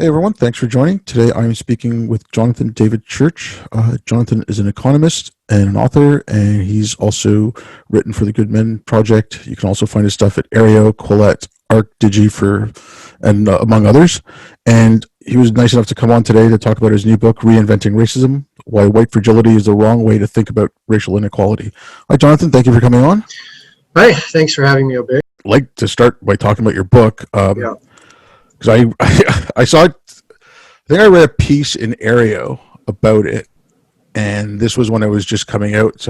Hey everyone, thanks for joining. Today I'm speaking with Jonathan David Church. Jonathan is an economist and an author, and he's also written for the Good Men Project. You can also find his stuff at Aereo, Quillette, ArcDigi, and among others. And he was nice enough to come on today to talk about his new book, Reinventing Racism, Why White Fragility is the Wrong Way to Think About Racial Inequality. Hi Jonathan, thank you for coming on. Hi, thanks for having me, Obey. I'd like to start by talking about your book. Yeah. Because I saw it, I think I read a piece in Aereo about it, and this was when it was just coming out.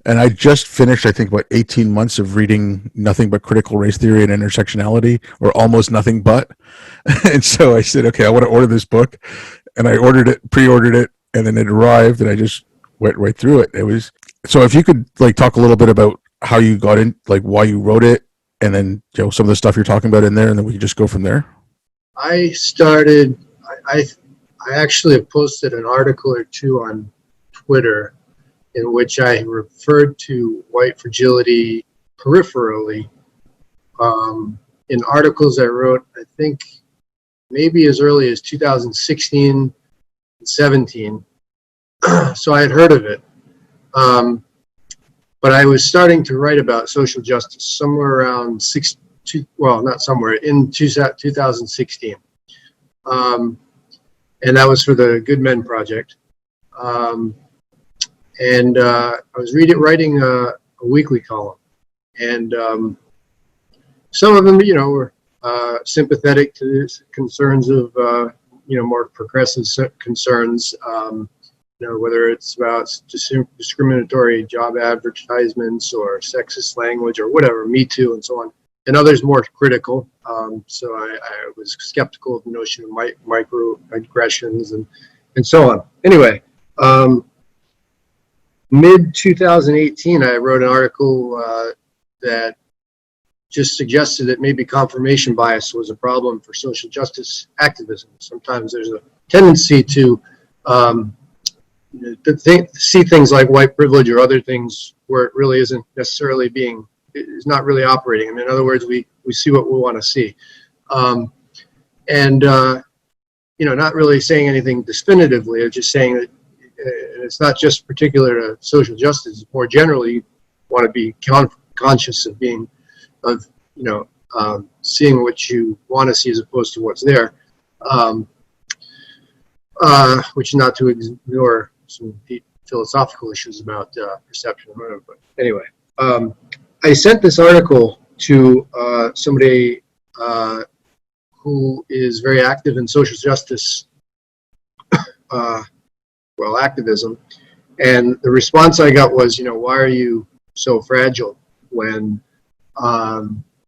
And I just finished, I think, about 18 months of reading nothing but critical race theory and intersectionality, or almost nothing but. And so I said, okay, I want to order this book, and I pre-ordered it, and then it arrived, and I just went right through it. So if you could talk a little bit about how you got in, why you wrote it, and then some of the stuff you're talking about in there, and then we can just go from there. I actually have posted an article or two on Twitter in which I referred to white fragility peripherally in articles I wrote, I think maybe as early as 2016 and 17. So I had heard of it. But I was starting to write about social justice somewhere around in 2016. And that was for the Good Men Project. I was writing a weekly column. And some of them, were sympathetic to the concerns of, more progressive concerns, whether it's about discriminatory job advertisements or sexist language or whatever, Me Too and so on. And others more critical. So I was skeptical of the notion of microaggressions and so on. Anyway, mid-2018, I wrote an article that just suggested that maybe confirmation bias was a problem for social justice activism. Sometimes there's a tendency to see things like white privilege or other things where it really isn't necessarily is not really operating. I mean, in other words, we see what we want to see. Not really saying anything definitively, or just saying that it's not just particular to social justice. More generally, you want to be conscious of seeing what you want to see as opposed to what's there, which is not to ignore some deep philosophical issues about perception or whatever. But anyway, I sent this article to somebody who is very active in social justice, activism, and the response I got was, why are you so fragile when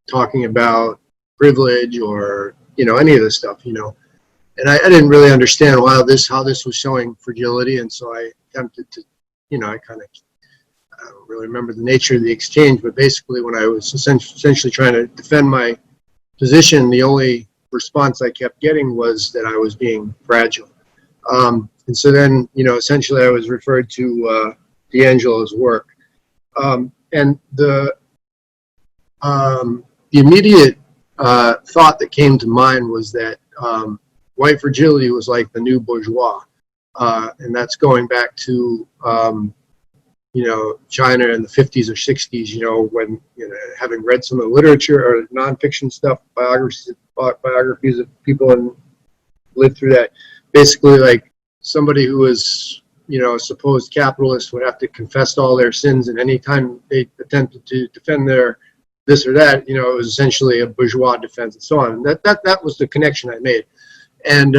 talking about privilege or any of this stuff, And I didn't really understand how this was showing fragility, and so I attempted to, I don't really remember the nature of the exchange, but basically when I was essentially trying to defend my position, the only response I kept getting was that I was being fragile. And so then, essentially I was referred to D'Angelo's work. And the immediate thought that came to mind was that white fragility was like the new bourgeois. And that's going back to China in the 50s or 60s, when, having read some of the literature or nonfiction stuff, biographies of people and lived through that, basically like somebody who was, a supposed capitalist would have to confess all their sins, and any time they attempted to defend their this or that, it was essentially a bourgeois defense and so on. And that was the connection I made. And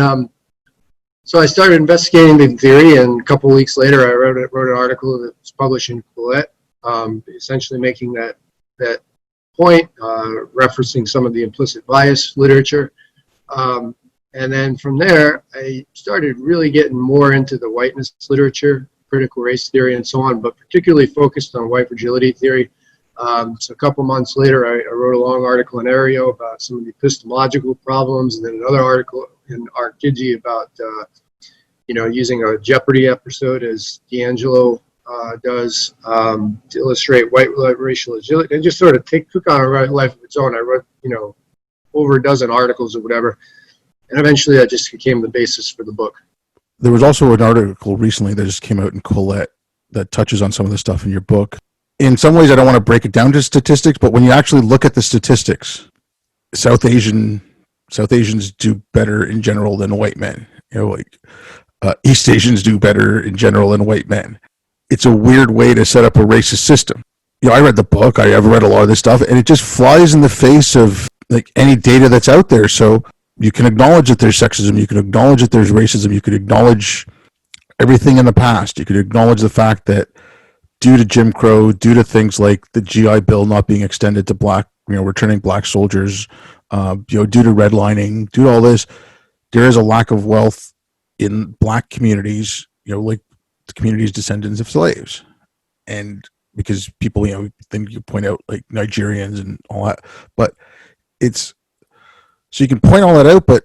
so I started investigating the theory, and a couple of weeks later, I wrote an article that was published in Quillette, essentially making that point, referencing some of the implicit bias literature. And then from there, I started really getting more into the whiteness literature, critical race theory, and so on, but particularly focused on white fragility theory. So a couple months later, I wrote a long article in Aereo about some of the epistemological problems, and then another article in ArcDigi about, using a Jeopardy episode, as D'Angelo does, to illustrate white racial agility. It just sort of took on a life of its own. I wrote, over a dozen articles or whatever. And eventually that just became the basis for the book. There was also an article recently that just came out in Colette that touches on some of the stuff in your book. In some ways, I don't want to break it down to statistics, but when you actually look at the statistics, South Asians do better in general than white men. East Asians do better in general than white men. It's a weird way to set up a racist system. I read the book. I've read a lot of this stuff, and it just flies in the face of like any data that's out there. So you can acknowledge that there's sexism. You can acknowledge that there's racism. You could acknowledge everything in the past. You could acknowledge the fact that due to Jim Crow, due to things like the GI Bill not being extended to returning black soldiers, due to redlining, due to all this, there is a lack of wealth in black communities, like the communities descendants of slaves. And because people, then you point out like Nigerians and all that, but so you can point all that out, but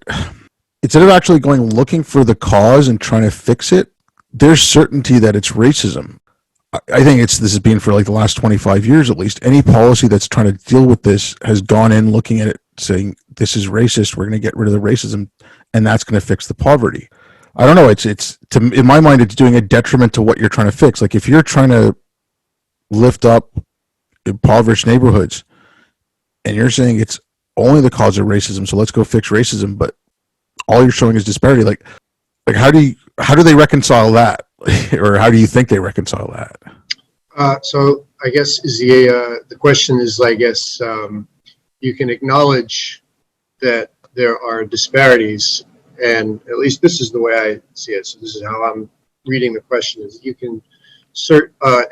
instead of actually going looking for the cause and trying to fix it, there's certainty that it's racism. I think this has been for like the last 25 years at least. Any policy that's trying to deal with this has gone in looking at it saying this is racist, we're going to get rid of the racism, and that's going to fix the poverty. I don't know, in my mind it's doing a detriment to what you're trying to fix. Like if you're trying to lift up impoverished neighborhoods and you're saying it's only the cause of racism, so let's go fix racism, but all you're showing is disparity, like how do they reconcile that? Or how do you think they reconcile that? So I guess the question is, I guess you can acknowledge that there are disparities, and at least this is the way I see it. So this is how I'm reading the question: is you can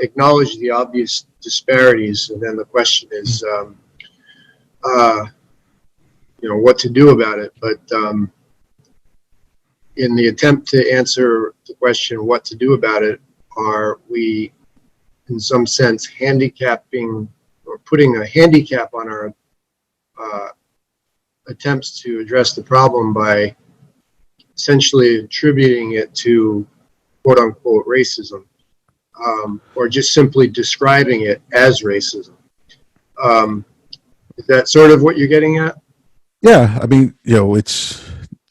acknowledge the obvious disparities, and then the question is, what to do about it. But in the attempt to answer the question what to do about it, are we in some sense handicapping or putting a handicap on our attempts to address the problem by essentially attributing it to quote unquote racism, or just simply describing it as racism? Is that sort of what you're getting at? Yeah,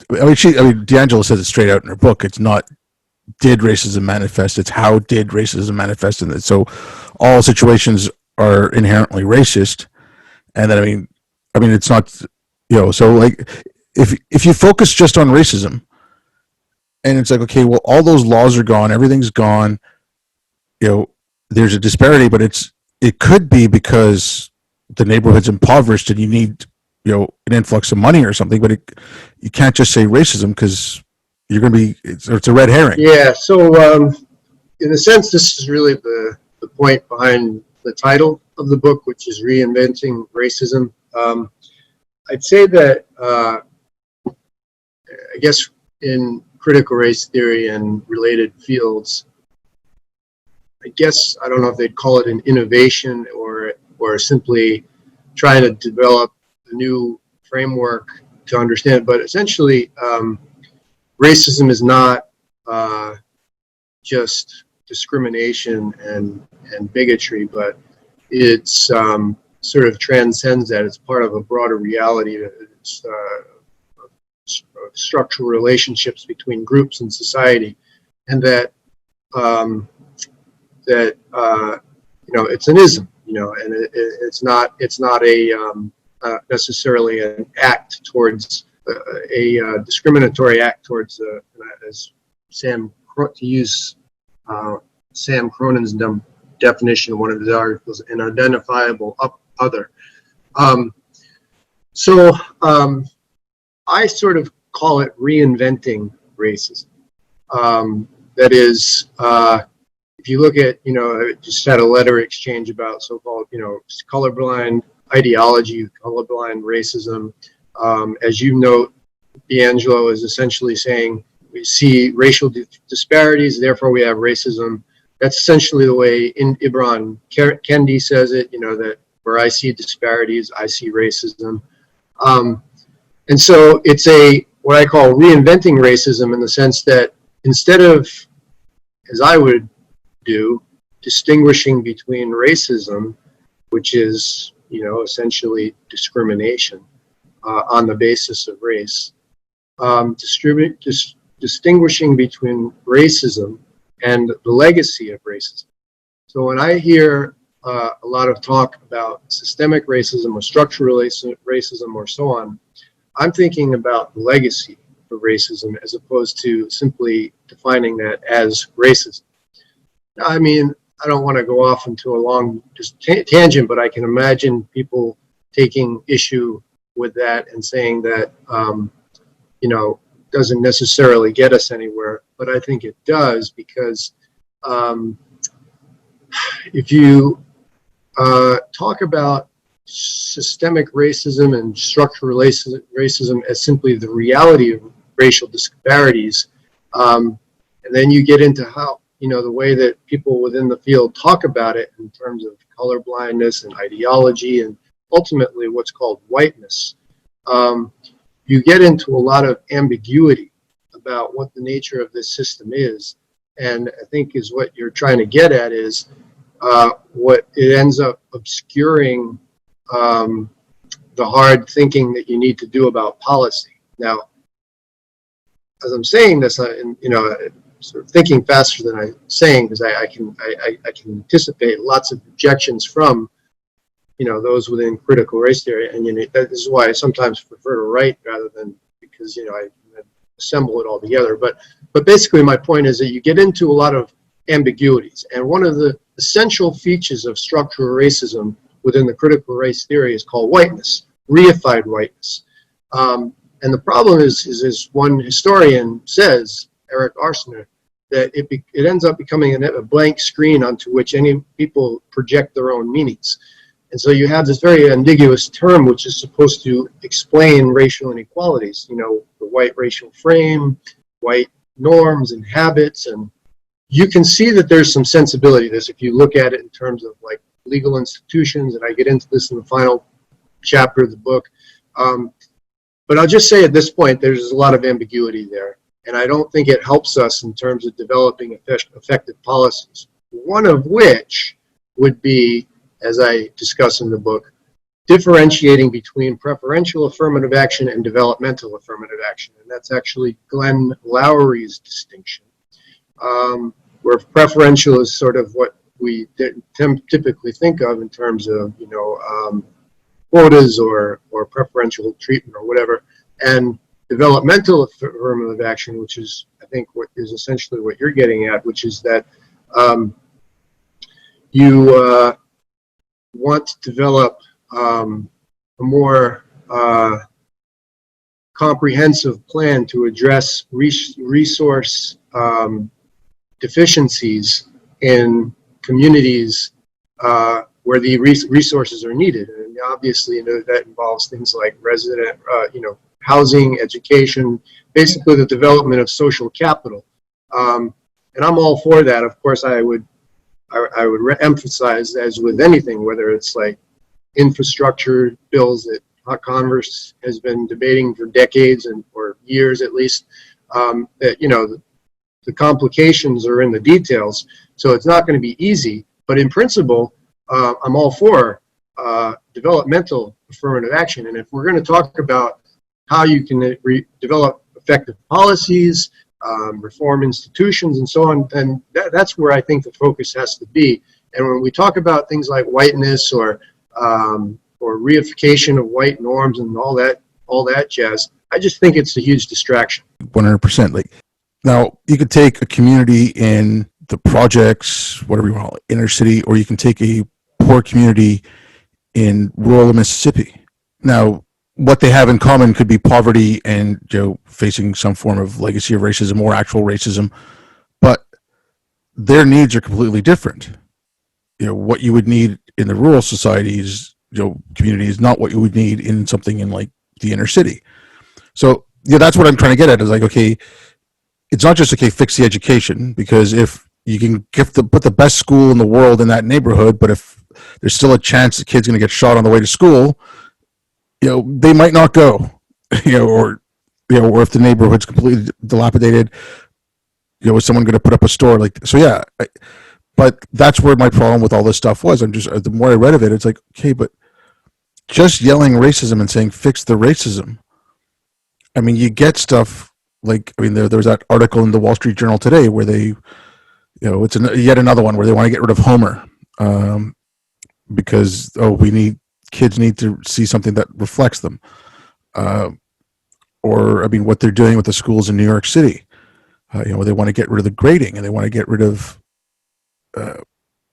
D'Angelo says it straight out in her book. It's not did racism manifest, it's how did racism manifest in it. So all situations are inherently racist. And then it's not, so like if you focus just on racism and it's like, okay, well, all those laws are gone, everything's gone, there's a disparity, but it could be because the neighborhood's impoverished and you need an influx of money or something, but you can't just say racism because you're going to be it's a red herring. Yeah. So in a sense, this is really the point behind the title of the book, which is Reinventing Racism. I'd say that I guess in critical race theory and related fields, I guess I don't know if they'd call it an innovation or simply trying to develop a new framework to understand, but essentially racism is not just discrimination and bigotry, but it's sort of transcends that. It's part of a broader reality. It's structural relationships between groups in society, and that it's an ism, and it's not a necessarily an act towards a discriminatory act towards, as to use Sam Cronin's definition of one of his articles, an identifiable other. So I sort of call it reinventing racism. That is, if you look at, just had a letter exchange about so-called, colorblind ideology, colorblind racism. As you note, D'Angelo is essentially saying we see racial disparities, therefore we have racism. That's essentially the way Ibram Kendi says it, that where I see disparities, I see racism. And so it's what I call reinventing racism, in the sense that instead of, as I would do, distinguishing between racism, which is, essentially discrimination on the basis of race, distinguishing between racism and the legacy of racism. So when I hear a lot of talk about systemic racism or structural racism or so on, I'm thinking about the legacy of racism as opposed to simply defining that as racism. I mean, I don't want to go off into a long tangent, but I can imagine people taking issue with that and saying that, doesn't necessarily get us anywhere. But I think it does, because if you talk about systemic racism and structural racism as simply the reality of racial disparities, and then you get into how, the way that people within the field talk about it in terms of colorblindness and ideology and ultimately what's called whiteness, you get into a lot of ambiguity about what the nature of this system is. And I think is what you're trying to get at is what it ends up obscuring the hard thinking that you need to do about policy. Now, as I'm saying this, sort of thinking faster than I'm saying, because I can anticipate lots of objections from those within critical race theory, and that is why I sometimes prefer to write rather than, because I assemble it all together. But basically, my point is that you get into a lot of ambiguities, and one of the essential features of structural racism within the critical race theory is called whiteness, reified whiteness. And the problem is as one historian says, Eric Arsener, that it ends up becoming a blank screen onto which any people project their own meanings. And so you have this very ambiguous term which is supposed to explain racial inequalities, the white racial frame, white norms and habits. And you can see that there's some sensibility to this if you look at it in terms of like legal institutions, and I get into this in the final chapter of the book. But I'll just say at this point, there's a lot of ambiguity there. And I don't think it helps us in terms of developing effective policies, one of which would be, as I discuss in the book, differentiating between preferential affirmative action and developmental affirmative action. And that's actually Glenn Lowry's distinction, where preferential is sort of what we typically think of in terms of, quotas or preferential treatment or whatever. And developmental affirmative action, which is, I think, what is essentially what you're getting at, which is that you want to develop a more comprehensive plan to address resource deficiencies in communities where the resources are needed. And obviously, that involves things like resident, housing, education, basically the development of social capital. And I'm all for that. Of course, I would emphasize, as with anything, whether it's like infrastructure bills that Congress has been debating for decades or years at least, that the complications are in the details. So it's not going to be easy. But in principle, I'm all for developmental affirmative action. And if we're going to talk about how you can develop effective policies, reform institutions, and so on, then that's where I think the focus has to be. And when we talk about things like whiteness or reification of white norms and all that jazz, I just think it's a huge distraction. 100%. Like, now you could take a community in the projects, whatever you want, inner city, or you can take a poor community in rural Mississippi. Now, what they have in common could be poverty and facing some form of legacy of racism or actual racism, but their needs are completely different. What you would need in the rural societies, community is not what you would need in something in like the inner city. So that's what I'm trying to get at, is like, okay, it's not just, okay, fix the education, because if you can put the best school in the world in that neighborhood, but if there's still a chance the kid's going to get shot on the way to school, they might not go, or if the neighborhood's completely dilapidated, is someone going to put up a store? But that's where my problem with all this stuff was. The more I read of it, it's like, okay, but just yelling racism and saying fix the racism, I mean, you get stuff like, I mean, there was that article in the Wall Street Journal today where they, it's yet another one where they want to get rid of Homer, um, because kids need to see something that reflects them. Uh, or I mean, what they're doing with the schools in New York City. They want to get rid of the grading, and they want to get rid of, uh,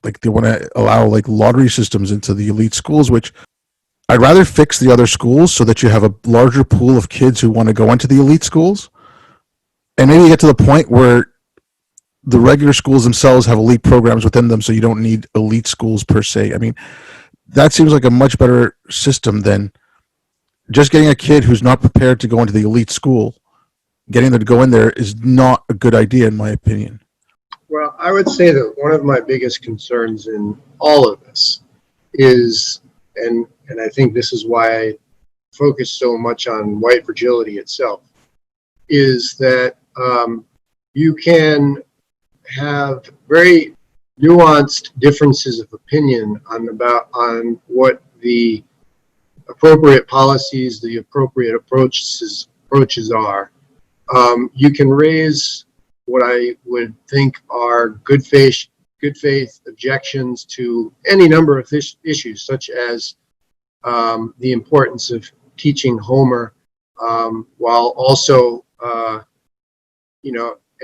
like, they want to allow like lottery systems into the elite schools, which I'd rather fix the other schools so that you have a larger pool of kids who want to go into the elite schools, and maybe get to the point where the regular schools themselves have elite programs within them, so you don't need elite schools per se. I mean, that seems like a much better system than just getting a kid who's not prepared to go into the elite school. Getting them to go in there is not a good idea, in my opinion. Well, I would say that one of my biggest concerns in all of this is, and I think this is why I focus so much on white fragility itself, is that you can have very nuanced differences of opinion on what the appropriate policies, the appropriate approaches are. You can raise what I would think are good faith objections to any number of issues, such as the importance of teaching Homer, while also,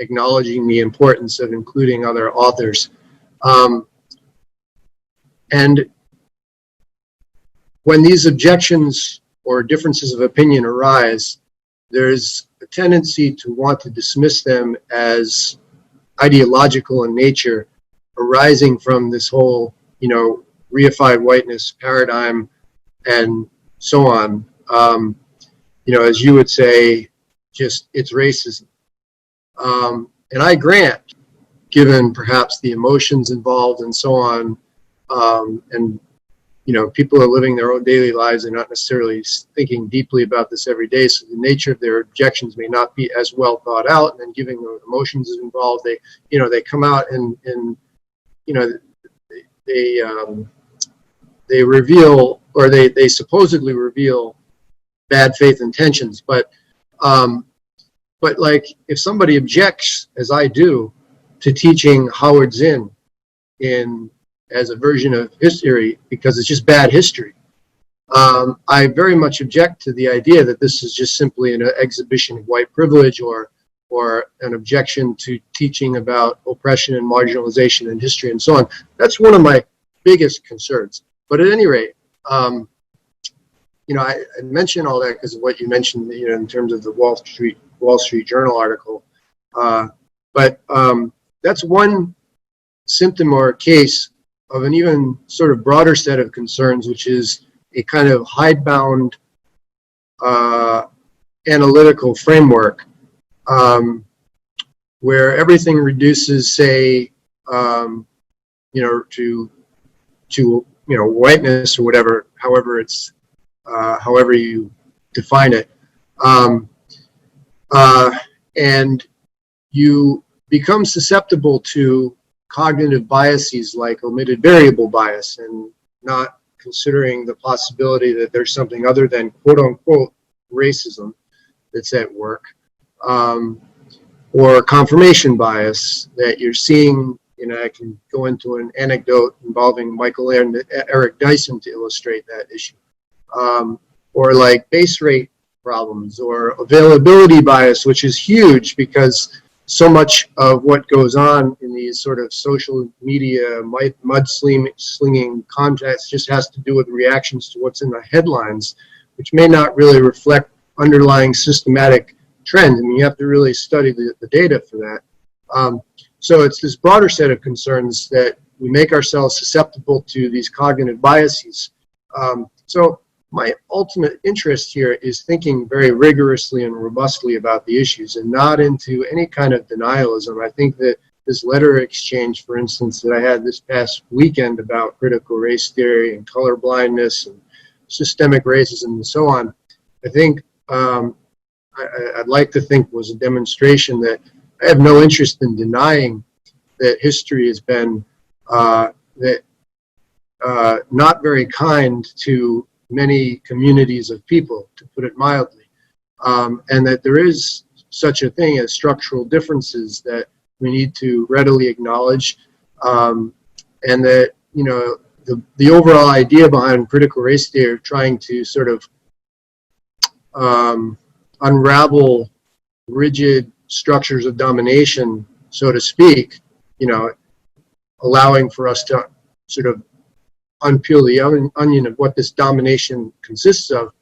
acknowledging the importance of including other authors. And when these objections or differences of opinion arise, there's a tendency to want to dismiss them as ideological in nature, arising from this whole, reified whiteness paradigm and so on. As you would say, just it's racism. And I grant, given perhaps the emotions involved and so on, and people are living their own daily lives and not necessarily thinking deeply about this every day. So the nature of their objections may not be as well thought out. And then giving the emotions involved, they come out and they reveal, or they supposedly reveal bad faith intentions. But like, if somebody objects, as I do, to teaching Howard Zinn as a version of history because it's just bad history, I very much object to the idea that this is just simply an exhibition of white privilege or an objection to teaching about oppression and marginalization in history and so on. That's one of my biggest concerns. But at any rate, I mention all that because of what you mentioned, in terms of the Wall Street Journal article. But that's one symptom or case of an even sort of broader set of concerns, which is a kind of hidebound analytical framework, where everything reduces, say, to whiteness or whatever, however you define it, and you become susceptible to cognitive biases like omitted variable bias, and not considering the possibility that there's something other than quote unquote racism that's at work, or confirmation bias that you're seeing. I can go into an anecdote involving Michael and Eric Dyson to illustrate that issue, or like base rate problems, or availability bias, which is huge because so much of what goes on in these sort of social media mudslinging contests just has to do with reactions to what's in the headlines, which may not really reflect underlying systematic trends. I mean, you have to really study the data for that. So it's this broader set of concerns that we make ourselves susceptible to these cognitive biases. So my ultimate interest here is thinking very rigorously and robustly about the issues and not into any kind of denialism. I think that this letter exchange, for instance, that I had this past weekend about critical race theory and color blindness and systemic racism and so on, I think I'd like to think was a demonstration that I have no interest in denying that history has been not very kind to many communities of people, to put it mildly. and that there is such a thing as structural differences that we need to readily acknowledge, and that, you know, the overall idea behind critical race theory of trying to sort of unravel rigid structures of domination, so to speak, you know, allowing for us to sort of unpeel the onion of what this domination consists of,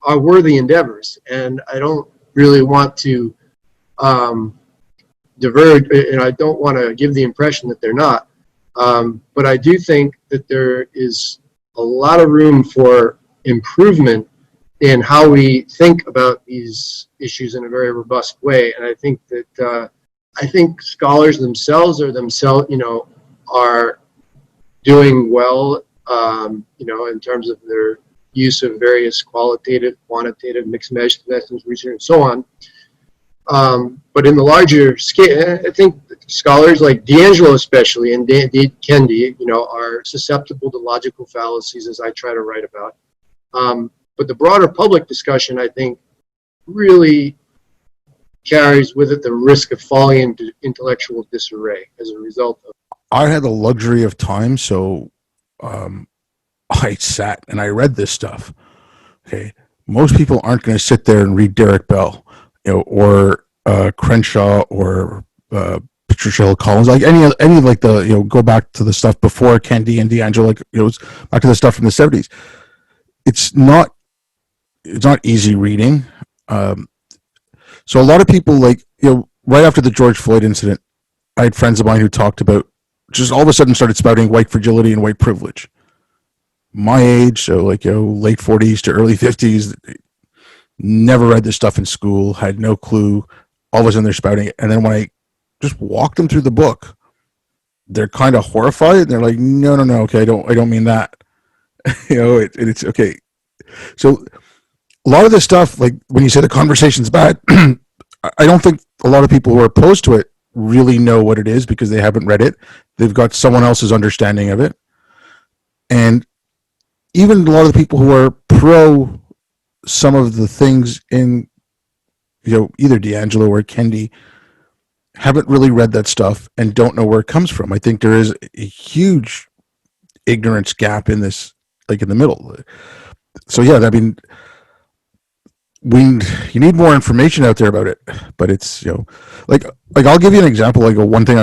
are worthy endeavors. And I don't really want to diverge, and I don't want to give the impression that they're not. But I do think that there is a lot of room for improvement in how we think about these issues in a very robust way. And I think that scholars themselves, you know, are doing well, you know, in terms of their use of various qualitative, quantitative, mixed methods, research, and so on. But in the larger scale, I think scholars like D'Angelo especially, and Kendi, you know, are susceptible to logical fallacies, as I try to write about. But the broader public discussion, I think, really carries with it the risk of falling into intellectual disarray as a result of. I had the luxury of time, so I sat and I read this stuff. Okay, most people aren't going to sit there and read Derek Bell, you know, or Crenshaw, or Patricia Hill Collins, like any like the, you know, go back to the stuff before Kendi and D'Angelo, like, you know, back to the stuff from the 70s. It's not easy reading. So a lot of people, like, you know, right after the George Floyd incident, I had friends of mine who talked about, just all of a sudden started spouting white fragility and white privilege. My age, so like, you know, late 40s to early 50s, never read this stuff in school, had no clue. All of a sudden they're spouting it. And then when I just walk them through the book, they're kind of horrified. And they're like, no, okay, I don't mean that. You know, it's okay. So a lot of this stuff, like when you say the conversation's bad, I don't think a lot of people who are opposed to it really know what it is because they haven't read it. They've got someone else's understanding of it. And even a lot of the people who are pro some of the things in, you know, either D'Angelo or Kendi haven't really read that stuff and don't know where it comes from. I think there is a huge ignorance gap in this, like in the middle. So yeah, I mean, you need more information out there about it, but it's, you know, like I'll give you an example. Like one thing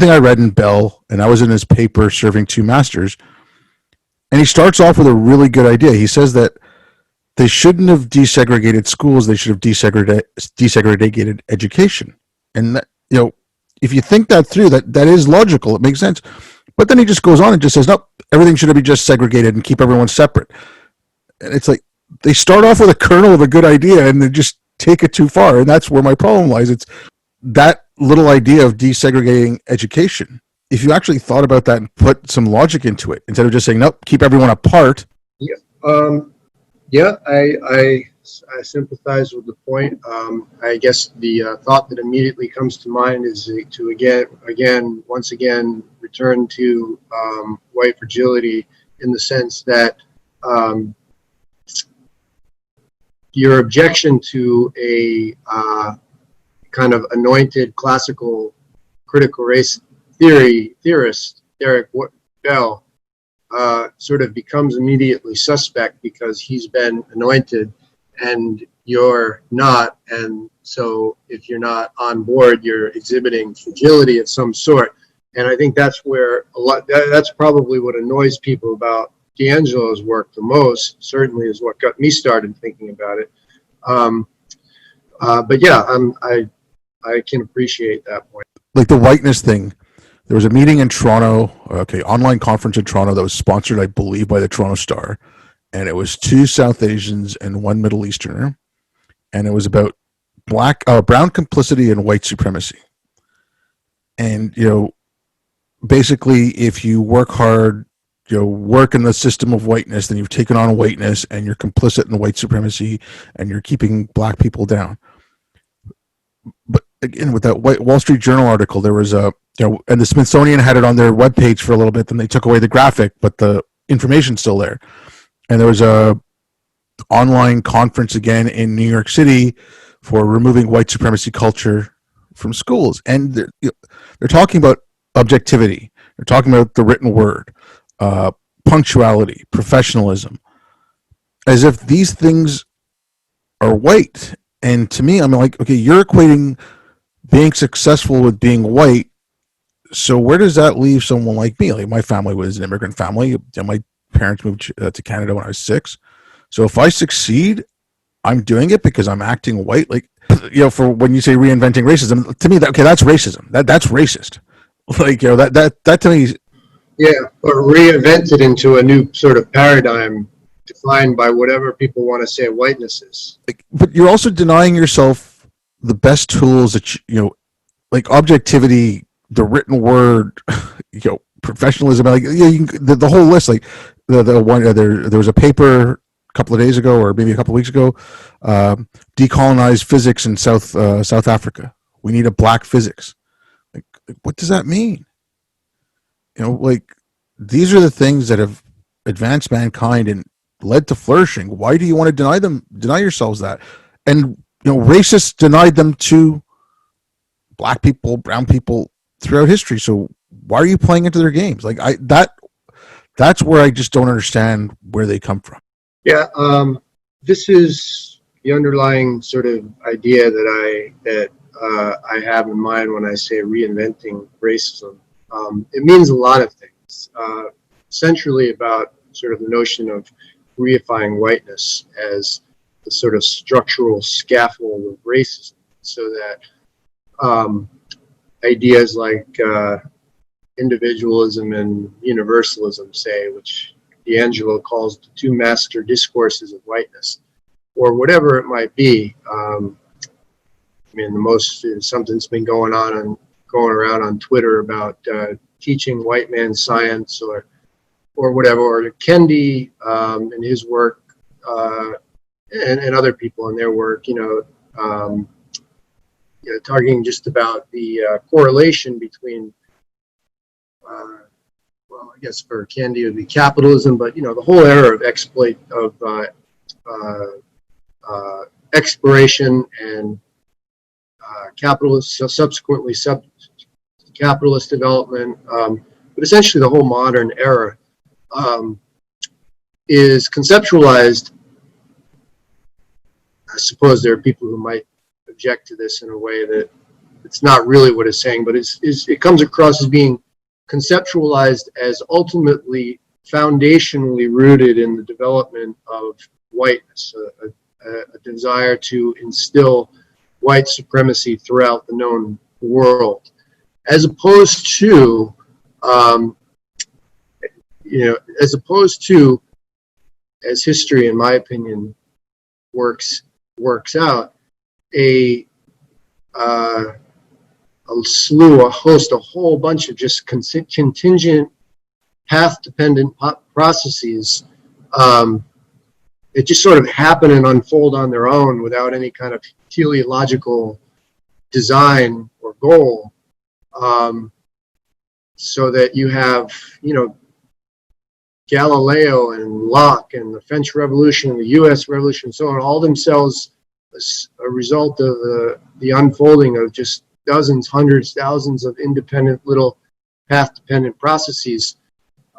I read in Bell, and I was in his paper Serving Two Masters, and he starts off with a really good idea. He says that they shouldn't have desegregated schools; they should have desegregated education. And that, you know, if you think that through, that is logical. It makes sense. But then he just goes on and just says, no, everything should be just segregated and keep everyone separate. And it's like, they start off with a kernel of a good idea and they just take it too far. And that's where my problem lies. It's that little idea of desegregating education. If you actually thought about that and put some logic into it, instead of just saying, nope, keep everyone apart. Yeah, I sympathize with the point. I guess the thought that immediately comes to mind is to once again return to white fragility, in the sense that your objection to a kind of anointed classical critical race theorist, Derek Bell, sort of becomes immediately suspect because he's been anointed and you're not. And so if you're not on board, you're exhibiting fragility of some sort. And I think that's where that's probably what annoys people about D'Angelo's work the most, certainly is what got me started thinking about it. But yeah, I can appreciate that point. Like the whiteness thing. There was a meeting in Toronto, online conference in Toronto that was sponsored, I believe, by the Toronto Star. And it was 2 South Asians and 1 Middle Easterner. And it was about brown complicity and white supremacy. And, you know, basically, if you work hard, you know, work in the system of whiteness, then you've taken on whiteness and you're complicit in white supremacy and you're keeping black people down. But again, with that Wall Street Journal article, there was a, you know, and the Smithsonian had it on their webpage for a little bit, then they took away the graphic, but the information's still there. And there was a online conference again in New York City for removing white supremacy culture from schools, and they're talking about objectivity. They're talking about the written word, uh, punctuality, professionalism, as if these things are white. And to me, I'm like, okay, you're equating being successful with being white. So where does that leave someone like me? Like my family was an immigrant family. My parents moved to Canada when I was 6. So if I succeed, I'm doing it because I'm acting white. Like, for when you say reinventing racism, to me, that's racism. That's racist. Like, that to me. Yeah, or reinvent it into a new sort of paradigm defined by whatever people want to say whiteness is. Like, but you're also denying yourself the best tools that like objectivity, the written word, professionalism, like the whole list. Like the one there was a paper a couple of days ago, or maybe a couple of weeks ago, decolonize physics in South Africa. We need a black physics. Like, what does that mean? Like these are the things that have advanced mankind and led to flourishing. Why do you want to deny yourselves that? And racists denied them to black people, brown people throughout history. So why are you playing into their games? Like that's where I just don't understand where they come from. Yeah, this is the underlying sort of idea that I have in mind when I say reinventing racism. It means a lot of things. Centrally about sort of the notion of reifying whiteness as the sort of structural scaffold of racism, so that ideas like individualism and universalism, say, which D'Angelo calls the two master discourses of whiteness, or whatever it might be. The most something's been going around on Twitter about teaching white man science, or whatever, or Kendi and his work, and other people in their work, talking just about the correlation between, I guess for Kendi it would be capitalism, but the whole era of exploration and capitalist, so subsequently capitalist development, but essentially the whole modern era is conceptualized. I suppose there are people who might object to this in a way that it's not really what it's saying, but it comes across as being conceptualized as ultimately foundationally rooted in the development of whiteness, a desire to instill white supremacy throughout the known world, as opposed to, as history, in my opinion, works out, a whole bunch of just contingent, path-dependent processes that just sort of happen and unfold on their own without any kind of teleological design or goal, so that you have, Galileo and Locke and the French Revolution and the U.S. Revolution and so on, all themselves a result of the unfolding of just dozens, hundreds, thousands of independent little path-dependent processes.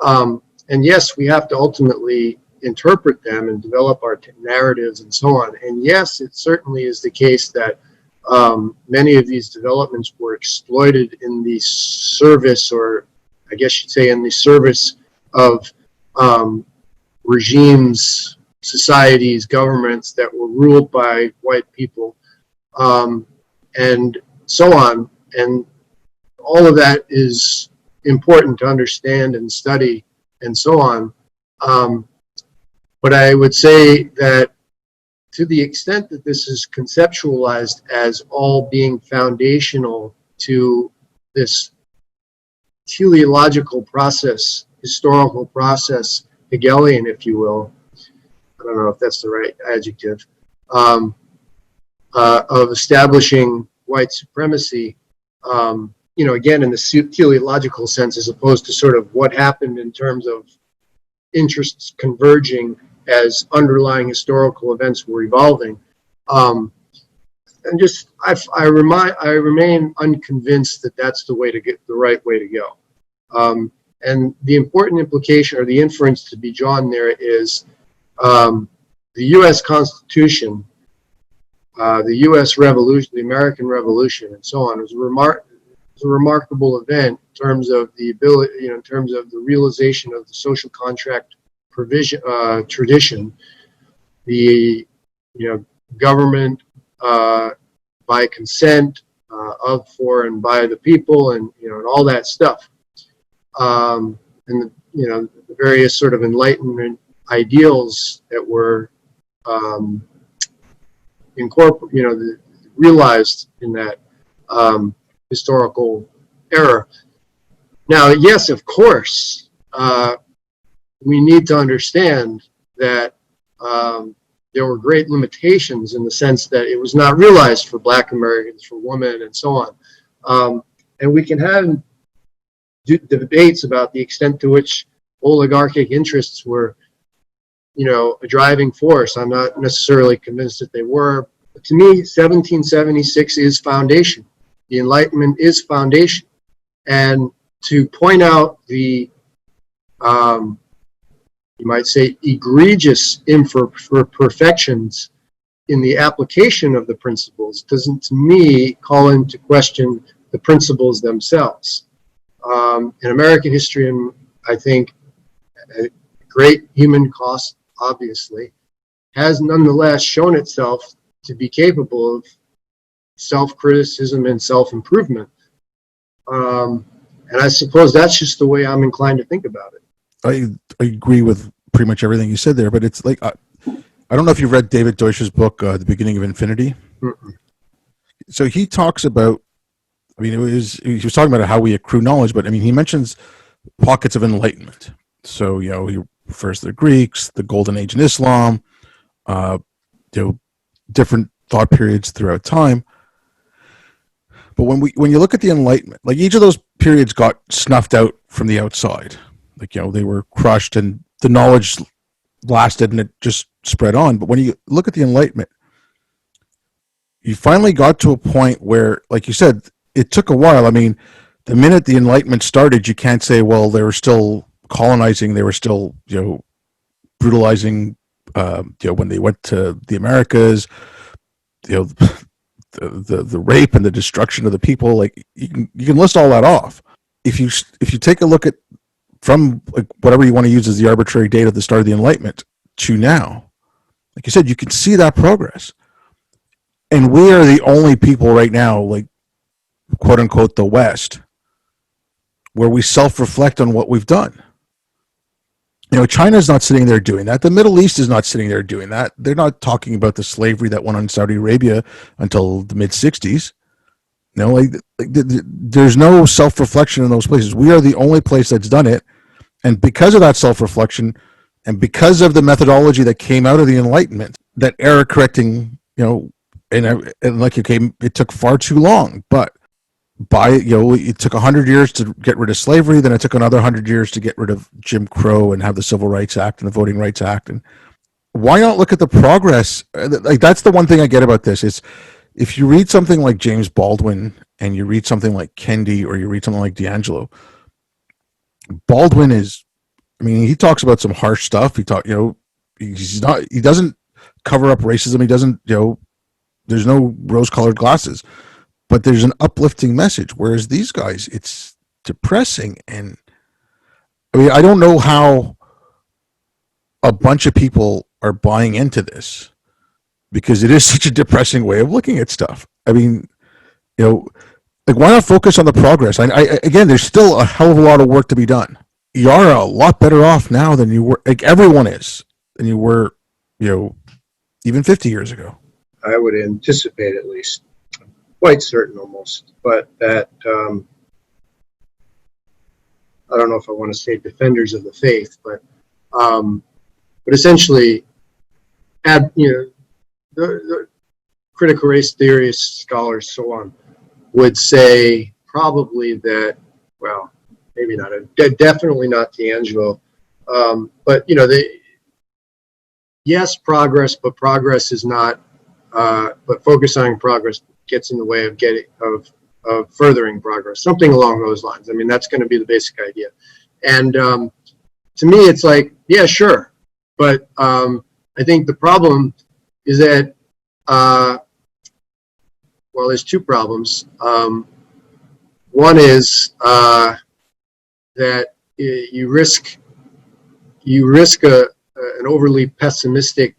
And yes, we have to ultimately interpret them and develop our narratives and so on. And yes, it certainly is the case that many of these developments were exploited in the service, or I guess you'd say in the service of regimes, societies, governments that were ruled by white people, and so on. And all of that is important to understand and study and so on. But I would say that to the extent that this is conceptualized as all being foundational to this teleological process, historical process, Hegelian, if you will, I don't know if that's the right adjective, of establishing white supremacy, again, in the teleological sense, as opposed to sort of what happened in terms of interests converging as underlying historical events were evolving. And just I remain unconvinced that that's the right way to go. And the important implication or the inference to be drawn there is the U.S. Constitution, the U.S. Revolution, the American Revolution, and so on was a remarkable event in terms of the ability, in terms of the realization of the social contract provision tradition, the government by consent of, for, and by the people, and and all that stuff, and the various sort of Enlightenment ideals that were realized in that historical era. Now, yes, of course, we need to understand that there were great limitations in the sense that it was not realized for Black Americans, for women, and so on. And we can have debates about the extent to which oligarchic interests were, a driving force. I'm not necessarily convinced that they were. But to me, 1776 is foundation. The Enlightenment is foundation. And to point out the, you might say, egregious imperfections in the application of the principles doesn't, to me, call into question the principles themselves. In American history, and I think at great human cost, obviously, has nonetheless shown itself to be capable of self-criticism and self-improvement. And I suppose that's just the way I'm inclined to think about it. I agree with pretty much everything you said there, but it's like, I don't know if you've read David Deutsch's book, The Beginning of Infinity. Mm-mm. So he talks about, he was talking about how we accrue knowledge, but he mentions pockets of enlightenment. So, he refers to the Greeks, the Golden Age in Islam, different thought periods throughout time. But when you look at the Enlightenment, like each of those periods got snuffed out from the outside. Like, they were crushed and the knowledge lasted and it just spread on. But when you look at the Enlightenment, you finally got to a point where, like you said, it took a while. The minute the Enlightenment started, you can't say, well, they were still colonizing, they were still, brutalizing, when they went to the Americas, the rape and the destruction of the people. Like you can list all that off. If you take a look at from like whatever you want to use as the arbitrary date of the start of the Enlightenment to now, like you said, you can see that progress. And we are the only people right now, like quote unquote the West, where we self-reflect on what we've done. China's not sitting there doing that. The Middle East is not sitting there doing that. They're not talking about the slavery that went on in Saudi Arabia until the mid-60s. There's no self-reflection in those places. We are the only place that's done it. And because of that self-reflection and because of the methodology that came out of the Enlightenment, that error correcting, and like it took far too long. But it took 100 years to get rid of slavery, then it took another 100 years to get rid of Jim Crow and have the Civil Rights Act and the Voting Rights Act. And why not look at the progress? Like that's the one thing I get about this is if you read something like James Baldwin and you read something like Kendi or you read something like D'Angelo, Baldwin is, he talks about some harsh stuff. He doesn't cover up racism. He doesn't, there's no rose-colored glasses. But there's an uplifting message, whereas these guys, it's depressing. And I don't know how a bunch of people are buying into this because it is such a depressing way of looking at stuff. Like why not focus on the progress? Again, there's still a hell of a lot of work to be done. You are a lot better off now than you were, like everyone is, than you were, even 50 years ago. I would anticipate at least. Quite certain almost, but that I don't know if I want to say defenders of the faith, but essentially, the critical race theorists, scholars, so on, would say probably that, well, maybe not, definitely not D'Angelo, but yes, progress, but progress is not, but focus on progress gets in the way of of furthering progress, something along those lines. I mean, that's going to be the basic idea. And to me, it's like, yeah, sure. But I think the problem is that, well, there's two problems. One is that you risk an overly pessimistic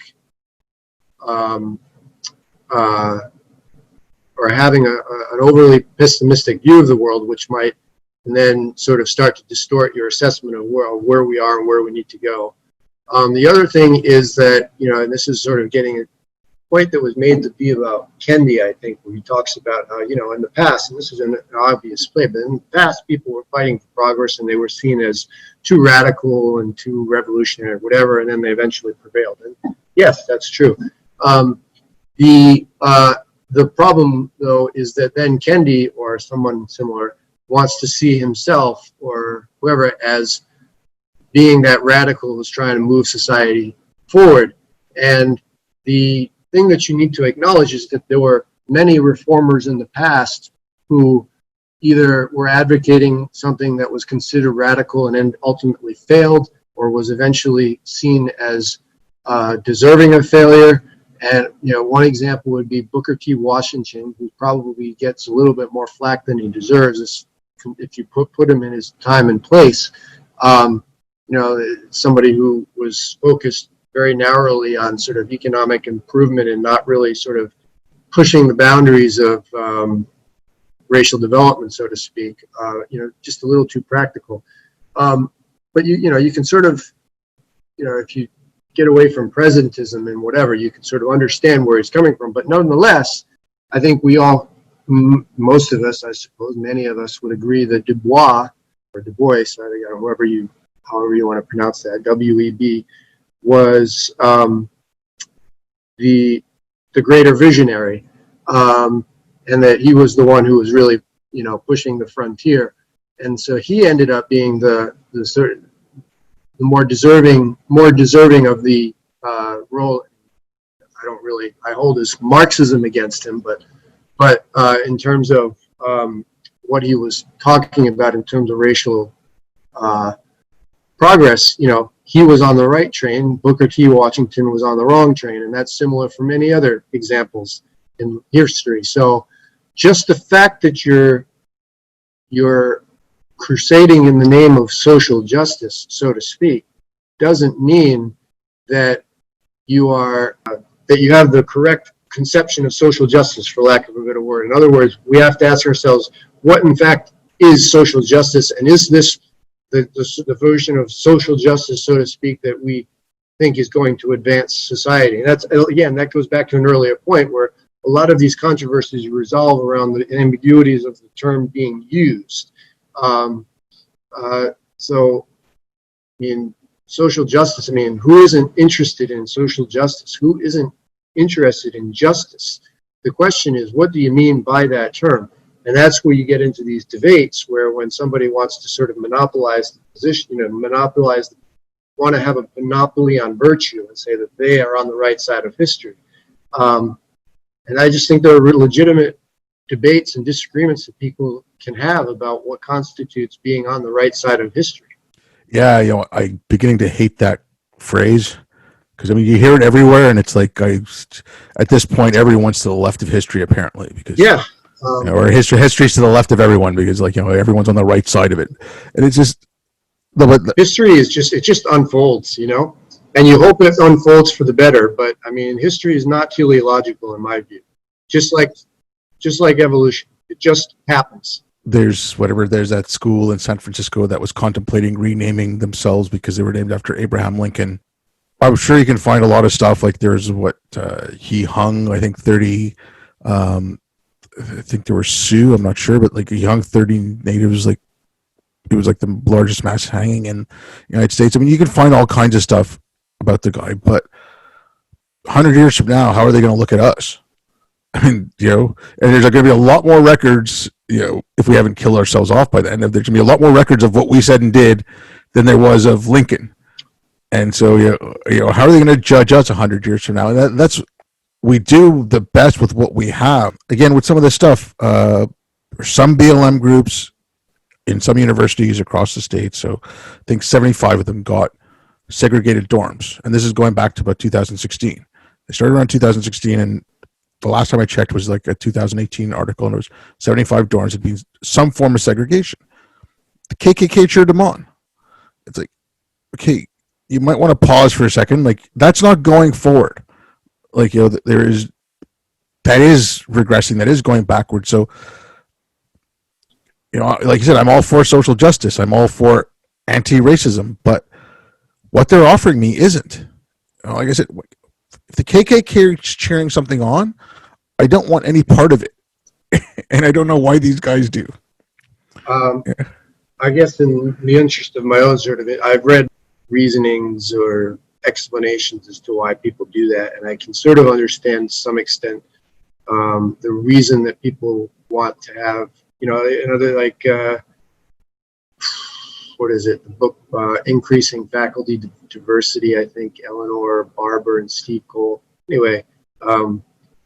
or having an overly pessimistic view of the world, which might and then sort of start to distort your assessment of where we are and where we need to go. The other thing is that, and this is sort of getting a point that was made to be about Kendi, I think, where he talks about how, in the past, and this is an obvious play, but in the past, people were fighting for progress and they were seen as too radical and too revolutionary, or whatever, and then they eventually prevailed. And yes, that's true. The problem, though, is that then Kendi or someone similar wants to see himself or whoever as being that radical who's trying to move society forward. And the thing that you need to acknowledge is that there were many reformers in the past who either were advocating something that was considered radical and then ultimately failed, or was eventually seen as deserving of failure. And one example would be Booker T. Washington, who probably gets a little bit more flack than he deserves if you put him in his time and place. Somebody who was focused very narrowly on sort of economic improvement and not really sort of pushing the boundaries of racial development, so to speak. Just a little too practical. But you can sort of, if you get away from presentism and whatever, you can sort of understand where he's coming from. But nonetheless, I think we all, most of us, I suppose, many of us would agree that Du Bois, however you want to pronounce that, W-E-B, was the greater visionary, and that he was the one who was really, pushing the frontier. And so he ended up being the more deserving of the role. I hold his Marxism against him, but in terms of what he was talking about in terms of racial progress, he was on the right train. Booker T. Washington was on the wrong train, and that's similar for many other examples in history. So just the fact that you're crusading in the name of social justice, so to speak, doesn't mean that you have the correct conception of social justice, for lack of a better word. In other words, we have to ask ourselves, what in fact is social justice, and is this the version of social justice, so to speak, that we think is going to advance society? And that's, again, that goes back to an earlier point where a lot of these controversies resolve around the ambiguities of the term being used. So, social justice, who isn't interested in social justice? Who isn't interested in justice? The question is, what do you mean by that term? And that's where you get into these debates where when somebody wants to sort of monopolize the position, want to have a monopoly on virtue and say that they are on the right side of history. And I just think there are legitimate debates and disagreements that people can have about what constitutes being on the right side of history. Yeah, I'm beginning to hate that phrase because you hear it everywhere, and it's like at this point everyone's to the left of history apparently because or history's to the left of everyone because everyone's on the right side of it, and it's just history is it just unfolds, and you hope it unfolds for the better. But history is not teleological in my view. Just like evolution, it just happens. There's that school in San Francisco that was contemplating renaming themselves because they were named after Abraham Lincoln. I'm sure you can find a lot of stuff like there's he hung, I think 30, I think there were Sioux, I'm not sure, but he hung 30 natives, it was the largest mass hanging in the United States. You can find all kinds of stuff about the guy, but 100 years from now, how are they going to look at us? And there's going to be a lot more records, if we haven't killed ourselves off by then, there's going to be a lot more records of what we said and did than there was of Lincoln. And so, how are they going to judge us 100 years from now? And that's, we do the best with what we have. Again, with some of this stuff, some BLM groups in some universities across the state, so I think 75 of them got segregated dorms. And this is going back to about 2016. They started around 2016, and the last time I checked was like a 2018 article, and it was 75 dorms. It means some form of segregation. The KKK cheered them on. It's like, okay, you might want to pause for a second. Like, that's not going forward. Like, there is, that is regressing, that is going backwards. So, like you said, I'm all for social justice, I'm all for anti-racism, but what they're offering me isn't. Like I said, if the KKK is cheering something on, I don't want any part of it. And I don't know why these guys do. Yeah. I guess in the interest of my own sort of it, I've read reasonings or explanations as to why people do that, and I can sort of understand to some extent the reason that people want to have, another like what is it? The book Increasing Faculty Diversity. I think Eleanor Barber and Steve Cole. Anyway,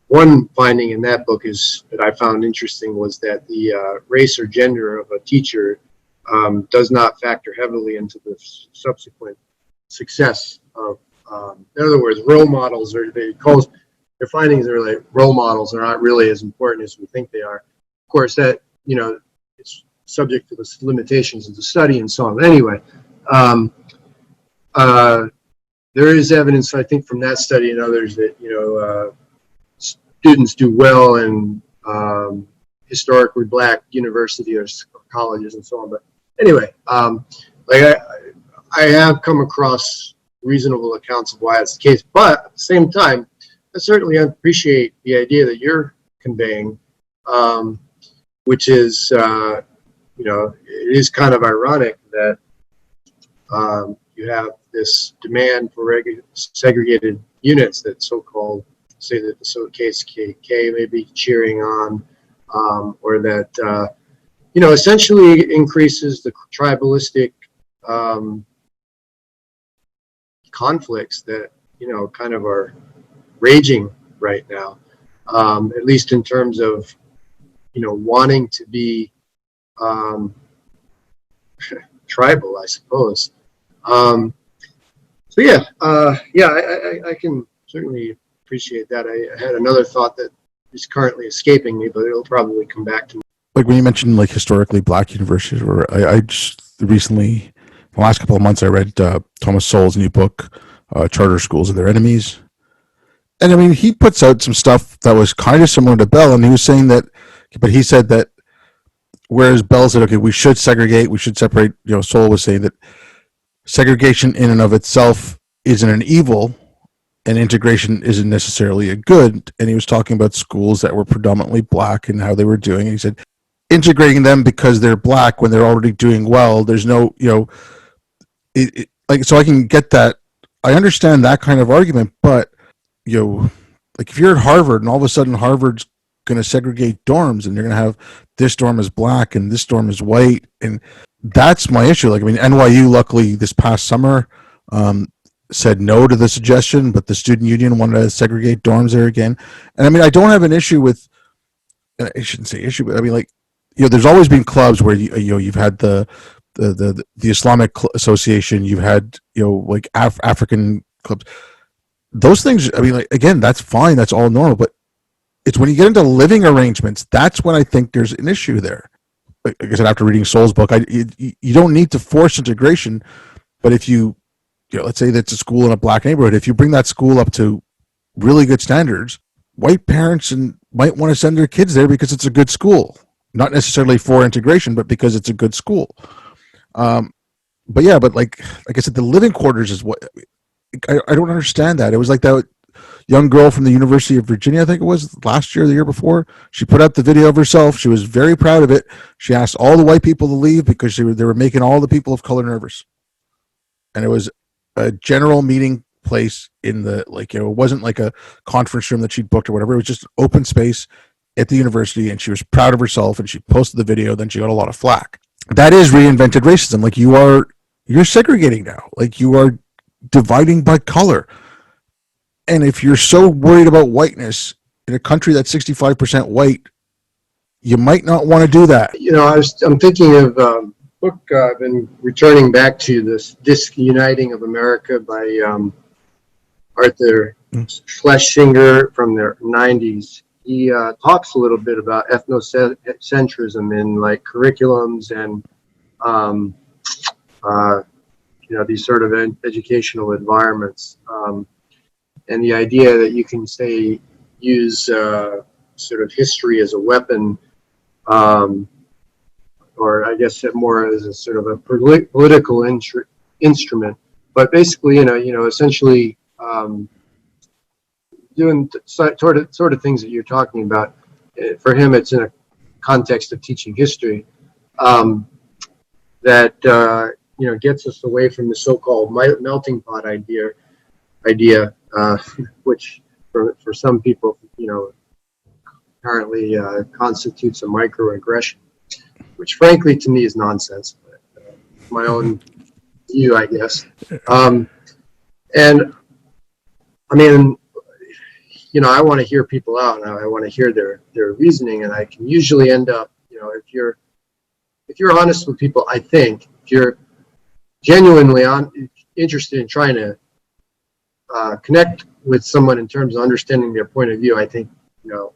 one finding in that book is that I found interesting was that the race or gender of a teacher does not factor heavily into the subsequent success of. In other words, role models are their findings are like role models are not really as important as we think they are. Of course, that it's subject to the limitations of the study and so on. But anyway, there is evidence, I think, from that study and others that students do well in historically black university or colleges and so on. But anyway, like I have come across reasonable accounts of why it's the case, but at the same time, I certainly appreciate the idea that you're conveying, which is, it is kind of ironic that you have this demand for segregated units that so-called, say that the KKK may be cheering on, or that, essentially increases the tribalistic conflicts that, kind of are raging right now, at least in terms of, wanting to be tribal, I suppose. So yeah, I can certainly appreciate that. I had another thought that is currently escaping me, but it'll probably come back to me. Like when you mentioned like historically black universities, where I just recently, the last couple of months, I read Thomas Sowell's new book, Charter Schools and Their Enemies. And I mean, he puts out some stuff that was kind of similar to Bell, and he was saying that, but he said that whereas Bell said, okay, we should segregate, we should separate, Sowell was saying that segregation in and of itself isn't an evil and integration isn't necessarily a good. And he was talking about schools that were predominantly black and how they were doing. And he said, integrating them because they're black when they're already doing well, there's no, like, so I can get that. I understand that kind of argument, but, like if you're at Harvard and all of a sudden Harvard's going to segregate dorms and you're going to have this dorm is black and this dorm is white, and that's my issue. Like, I mean, NYU luckily this past summer said no to the suggestion, but the student union wanted to segregate dorms there again. And I mean, I don't have an issue with, I shouldn't say issue, but I mean, like, there's always been clubs where you've had the Islamic Association, you've had like African clubs. Those things, I mean, like, again, that's fine, that's all normal, but it's when you get into living arrangements, that's when I think there's an issue there. Like I said, after reading Sowell's book, you don't need to force integration, but if let's say that's a school in a black neighborhood, if you bring that school up to really good standards, white parents might want to send their kids there because it's a good school, not necessarily for integration, but because it's a good school. But yeah, but like I said, the living quarters is what I don't understand. That it was like that young girl from the University of Virginia, I think it was last year, the year before. She put out the video of herself. She was very proud of it. She asked all the white people to leave because they were making all the people of color nervous. And it was a general meeting place in the, like, it wasn't like a conference room that she'd booked or whatever. It was just open space at the university, and she was proud of herself, and she posted the video. Then she got a lot of flack. That is reinvented racism. Like, you're segregating now. Like, you are dividing by color. And if you're so worried about whiteness in a country that's 65% white, you might not want to do that. I'm thinking of book I've been returning back to, this Disuniting of America by Arthur Schlesinger from the 90s. He talks a little bit about ethnocentrism in like curriculums and these sort of educational environments, and the idea that you can say use sort of history as a weapon, or I guess more as a sort of a political instrument, but basically, essentially doing sort of things that you're talking about. For him, it's in a context of teaching history, that gets us away from the so-called melting pot idea, which for some people, apparently constitutes a microaggression, which frankly to me is nonsense. But, my own view, I guess. And I mean, I want to hear people out, and I want to hear their reasoning, and I can usually end up, if you're honest with people, I think if you're genuinely interested in trying to connect with someone in terms of understanding their point of view, I think they'll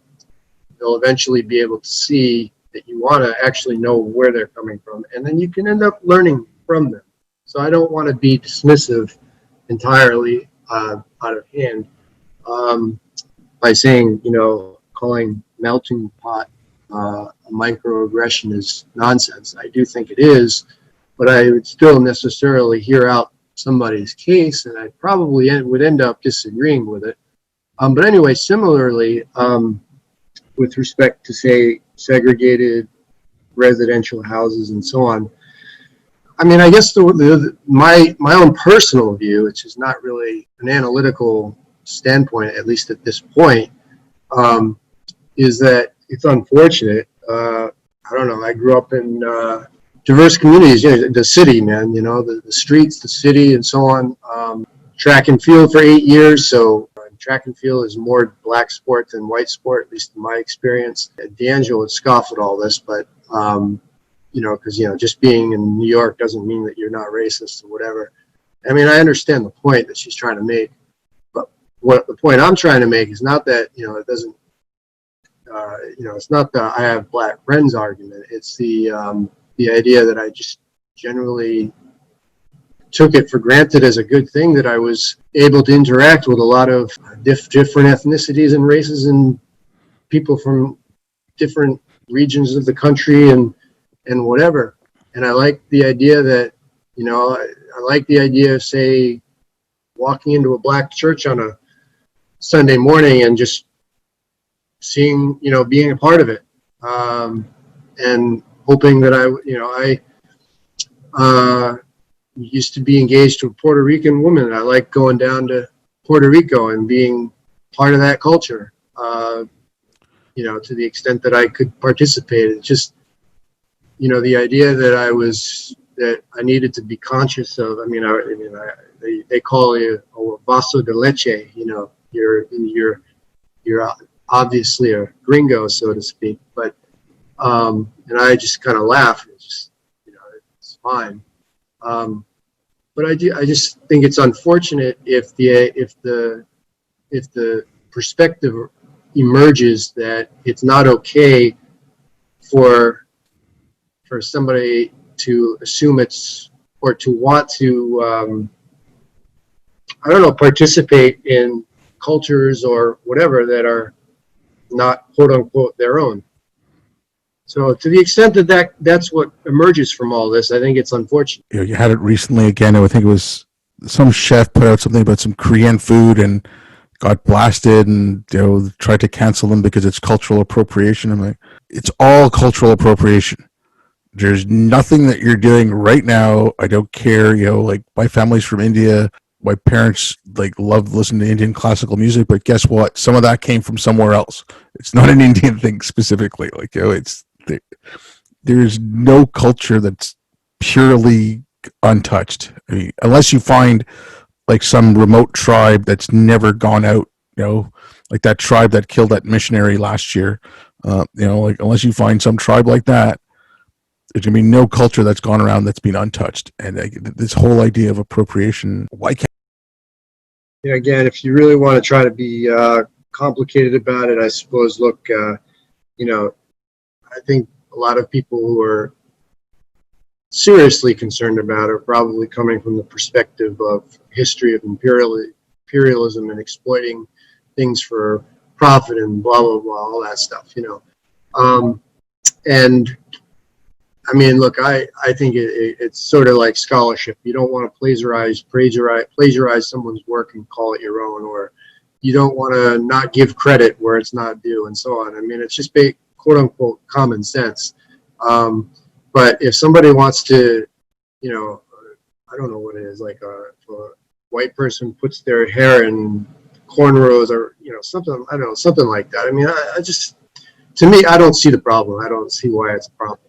eventually be able to see that you want to actually know where they're coming from, and then you can end up learning from them. So I don't want to be dismissive entirely out of hand by saying, calling melting pot a microaggression is nonsense. I do think it is, but I would still necessarily hear out somebody's case, and I probably would end up disagreeing with it. But anyway, similarly, with respect to, say, segregated residential houses and so on, I mean, I guess my own personal view, which is not really an analytical standpoint, at least at this point, is that it's unfortunate. I don't know. I grew up in diverse communities, the city, man, the streets, the city, and so on. Track and field for 8 years, so track and field is more black sport than white sport, at least in my experience. D'Angelo would scoff at all this, but because just being in New York doesn't mean that you're not racist or whatever. I mean, I understand the point that she's trying to make, but what the point I'm trying to make is not that it doesn't. It's not the I have black friends argument. It's the idea that I just generally took it for granted as a good thing that I was able to interact with a lot of different ethnicities and races and people from different regions of the country and whatever. And I like the idea that, I like the idea of, say, walking into a black church on a Sunday morning and just seeing, being a part of it, and hoping that I used to be engaged to a Puerto Rican woman, and I like going down to Puerto Rico and being part of that culture, to the extent that I could participate. It's just, the idea that I needed to be conscious of. They call you a vaso de leche. You're obviously a gringo, so to speak. But and I just kind of laugh. It's just, it's fine. But I just think it's unfortunate if the perspective emerges that it's not okay for somebody to assume it's, or to want to participate in cultures or whatever that are not quote unquote their own. So to the extent that that's what emerges from all this, I think it's unfortunate. You had it recently again. I think it was some chef put out something about some Korean food and got blasted, and tried to cancel them because it's cultural appropriation. I'm like, it's all cultural appropriation. There's nothing that you're doing right now. I don't care. Like, my family's from India. My parents love listening to Indian classical music, but guess what? Some of that came from somewhere else. It's not an Indian thing specifically. There's no culture that's purely untouched. I mean, unless you find like some remote tribe that's never gone out, like that tribe that killed that missionary last year. Like unless you find some tribe like that, there's gonna be no culture that's gone around that's been untouched. And this whole idea of appropriation, why can't? Again, if you really want to try to be complicated about it, I suppose, look, I think a lot of people who are seriously concerned about it are probably coming from the perspective of history of imperialism and exploiting things for profit and blah, blah, blah, all that stuff, and I mean, look, I think it's sort of like scholarship. You don't want to plagiarize someone's work and call it your own, or you don't want to not give credit where it's not due, and so on. I mean, it's just quote unquote common sense. But if somebody wants to, I don't know what it is, like if a white person puts their hair in cornrows or something, I don't know, something like that. I mean, I just, to me, I don't see the problem. I don't see why it's a problem.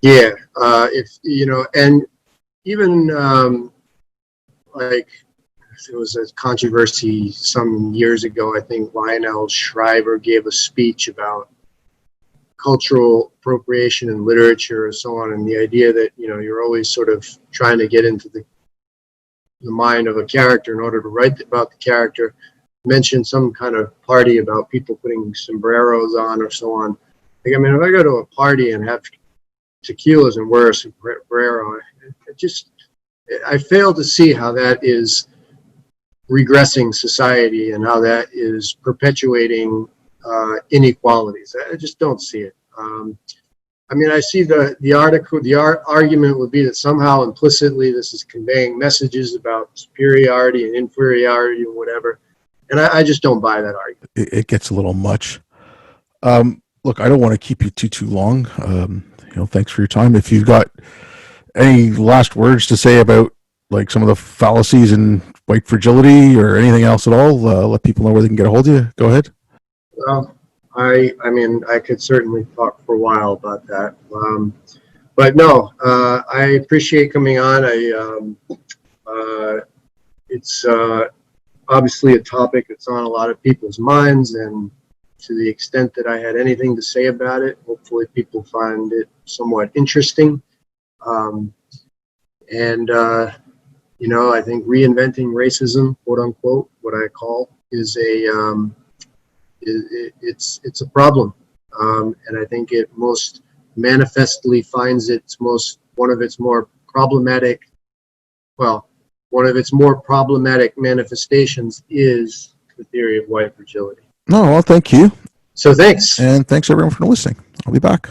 If and even like there was a controversy some years ago. I think Lionel Shriver gave a speech about cultural appropriation in literature and so on, and the idea that you're always sort of trying to get into the mind of a character in order to write about the character. Mentioned some kind of party about people putting sombreros on or so on. Like, I mean, if I go to a party and have tequilas and wear a sombrero, I fail to see how that is regressing society and how that is perpetuating inequalities. I just don't see it. I mean, I see the argument would be that somehow implicitly this is conveying messages about superiority and inferiority and whatever. And I just don't buy that argument. It gets a little much. Look, I don't want to keep you too long. Thanks for your time. If you've got any last words to say about like some of the fallacies in white fragility or anything else at all, let people know where they can get a hold of you. Go ahead. Well, I mean, I could certainly talk for a while about that. But no, I appreciate coming on. It's obviously a topic that's on a lot of people's minds, and to the extent that I had anything to say about it, hopefully people find it somewhat interesting. I think reinventing racism, quote unquote, what I call, is it's a problem, and I think it most manifestly finds one of its more problematic manifestations is the theory of white fragility. No, well, thank you. So thanks. And thanks everyone for listening. I'll be back.